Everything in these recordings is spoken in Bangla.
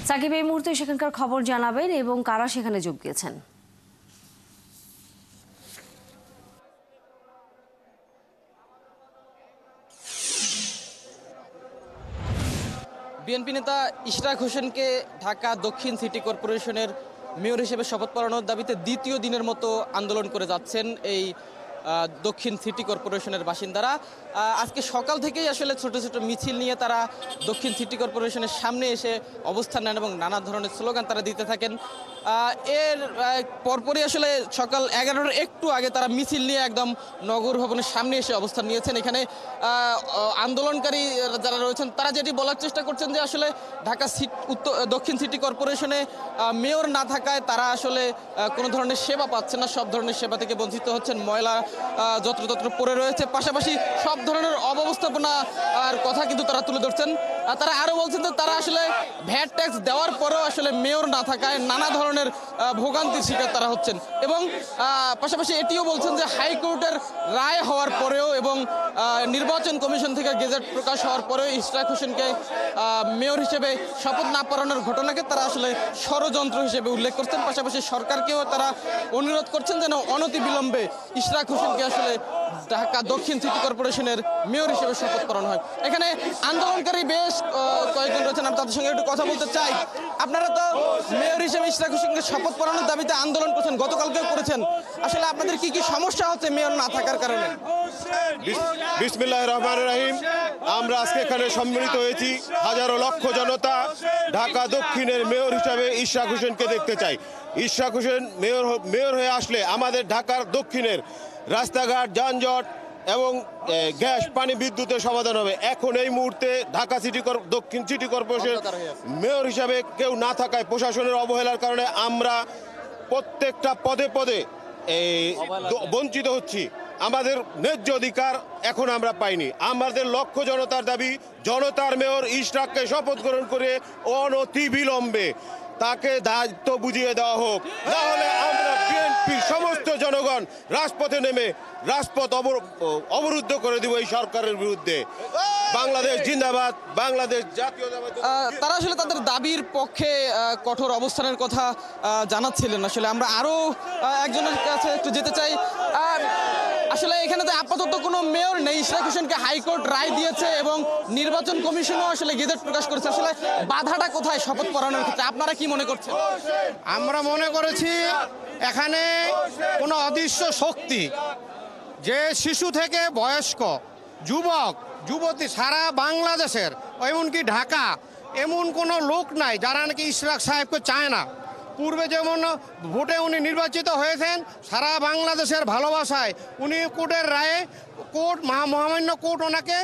সাকিব এই মুহূর্তে সেখানকার খবর জানাবেন এবং কারা সেখানে যোগ দিয়েছেন। বিএনপি নেতা ইশরাক হোসেনকে ঢাকা দক্ষিণ সিটি কর্পোরেশনের মেয়র হিসেবে শপথ পড়ানোর দাবিতে দ্বিতীয় দিনের মতো আন্দোলন করে যাচ্ছেন এই দক্ষিণ সিটি কর্পোরেশনের বাসিন্দারা। আজকে সকাল থেকেই আসলে ছোট ছোট মিছিল নিয়ে তারা দক্ষিণ সিটি কর্পোরেশনের সামনে এসে অবস্থান নেন এবং নানা ধরনের স্লোগান তারা দিতে থাকেন। এর পরপরই আসলে সকাল 11টার একটু আগে তারা মিছিল নিয়ে একদম নগর ভবনের সামনে এসে অবস্থান নিয়েছেন। এখানে আন্দোলনকারী যারা রয়েছেন তারা যেটি বলার চেষ্টা করছেন যে আসলে ঢাকা দক্ষিণ সিটি কর্পোরেশনে মেয়র না থাকায় তারা আসলে কোনো ধরনের সেবা পাচ্ছেন না, সব ধরনের সেবা থেকে বঞ্চিত হচ্ছেন। ময়লা যত্রতত্র পড়ে রয়েছে, পাশাপাশি সব ধরনের অব্যবস্থাপনা আর কথা কিন্তু তারা তুলে ধরছেন। তারা আরও বলছেন যে তারা আসলে ভ্যাট ট্যাক্স দেওয়ার পরেও আসলে মেয়র না থাকায় নানা ধরনের ভোগান্তির শিকার তারা হচ্ছেন এবং পাশাপাশি এটিও বলছেন যে হাইকোর্টের রায় হওয়ার পরেও এবং নির্বাচন কমিশন থেকে গেজেট প্রকাশ হওয়ার পরেও ইশরাক হোসেনকে মেয়র হিসেবে শপথ না পড়ানোর ঘটনাকে তারা আসলে ষড়যন্ত্র হিসেবে উল্লেখ করছেন। পাশাপাশি সরকারকেও তারা অনুরোধ করছেন যেন অনতিবিলম্বে ইশরাক হোসেনকে আসলে ঢাকা দক্ষিণ সিটি কর্পোরেশনের মেয়র হিসেবে শপথ করানো হয়। এখানে আন্দোলনকারী বেশ কয়েকজন রয়েছেন, আমি তাদের সঙ্গে একটু কথা বলতে চাই। আপনারা তো মেয়র হিসেবে ইশরাক হোসেনকে শপথ পড়ানোর দাবিতে আন্দোলন করছেন, গতকালকেও করেছেন। আসলে আপনাদের কি কি সমস্যা হচ্ছে মেয়র না থাকার কারণে? বিসমিল্লাহির রহমানির রহিম। আমরা আজকে এখানে সম্মিলিত হয়েছি, হাজারো লক্ষ জনতা ঢাকা দক্ষিণের মেয়র হিসাবে ইশরাক হোসেনকে দেখতে চাই। ইশরাক হোসেন মেয়র হয়ে আসলে আমাদের ঢাকার দক্ষিণের রাস্তাঘাট, যানজট এবং গ্যাস, পানি, বিদ্যুতের সমাধান হবে। এখন এই মুহূর্তে ঢাকা দক্ষিণ সিটি কর্পোরেশন মেয়র হিসাবে কেউ না থাকায়, প্রশাসনের অবহেলার কারণে আমরা প্রত্যেকটা পদে পদে বঞ্চিত হচ্ছি। আমাদের ন্যায্য অধিকার এখন আমরা পাইনি। আমাদের লক্ষ্য জনতার দাবি, জনতার মেয়র ইশরাককে শপথ গ্রহণ করে অনতিবিলম্বে তাকে দায়িত্ব বুঝিয়ে দেওয়া হোক। তাহলে আমরা বিএনপির সমস্ত জনগণ রাজপথে নেমে রাজপথ অবরুদ্ধ করে দিব এই সরকারের বিরুদ্ধে। বাংলাদেশ জিন্দাবাদ, বাংলাদেশ জাতীয়তাবাদী। তারা আসলে তাদের দাবির পক্ষে কঠোর অবস্থানের কথা জানাচ্ছিলেন। আসলে আমরা আরো একজনের কাছে একটু যেতে চাই। আসলে এখানে তো আপাতত কোনো মেয়র নেই। ইশরাক হোসেনকে হাইকোর্ট রায় দিয়েছে এবং নির্বাচন কমিশনও আসলে গেজেট প্রকাশ করেছে। আসলে বাধাটা কোথায় শপথ পড়ানোর ক্ষেত্রে আপনারা কি মনে করছেন? আমরা মনে করেছি এখানে কোনো অদৃশ্য শক্তি, যে শিশু থেকে বয়স্ক, যুবক যুবতী সারা বাংলাদেশের, এমনকি ঢাকা, এমন কোনো লোক নাই যারা নাকি ইশরাক সাহেবকে চায় না। পূর্বে যেমন ভোটে উনি নির্বাচিত হয়েছেন, সারা বাংলাদেশের ভালোবাসায় উনি কোর্টের রায়ে মহামান্য কোর্ট ওনাকে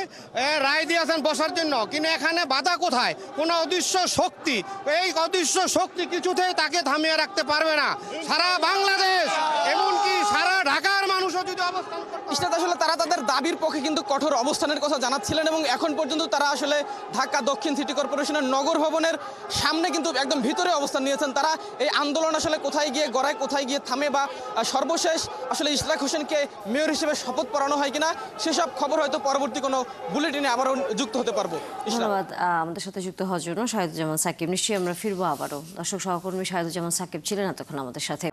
রায় দিয়েছেন বসার জন্য। কিন্তু এখানে বাধা কোথায়? কোনো অদৃশ্য শক্তি, এই অদৃশ্য শক্তি কিছুতেই তাকে থামিয়ে রাখতে পারবে না। সারা বাংলাদেশ, এমনকি সারা ঢাকার মানুষও যদি অবস্থান আসলে তারা তাদের দাবির পক্ষে কিন্তু কঠোর অবস্থানের কথা জানাচ্ছিলেন এবং এখন পর্যন্ত তারা আসলে ঢাকা দক্ষিণ সিটি কর্পোরেশনের নগর ভবনের সামনে কিন্তু একদম ভিতরে অবস্থান নিয়েছেন। তারা এই আন্দোলন আসলে কোথায় গিয়ে গড়ায়, কোথায় গিয়ে থামে বা সর্বশেষ আসলে ইশরাক হোসেনকে মেয়র হিসেবে শপথ পড়ানো হয় কিনা সেসব খবর হয়তো পরবর্তী কোনো বুলেটিনে আবারও যুক্ত হতে পারবো। ধন্যবাদ আমাদের সাথে যুক্ত হওয়ার জন্য শাহিদুজ্জামান সাকিব। নিশ্চয়ই আমরা ফিরবো আবারও। দর্শক সহকর্মী শাহিদুজ্জামান সাকিব ছিলেন এতক্ষণ আমাদের সাথে।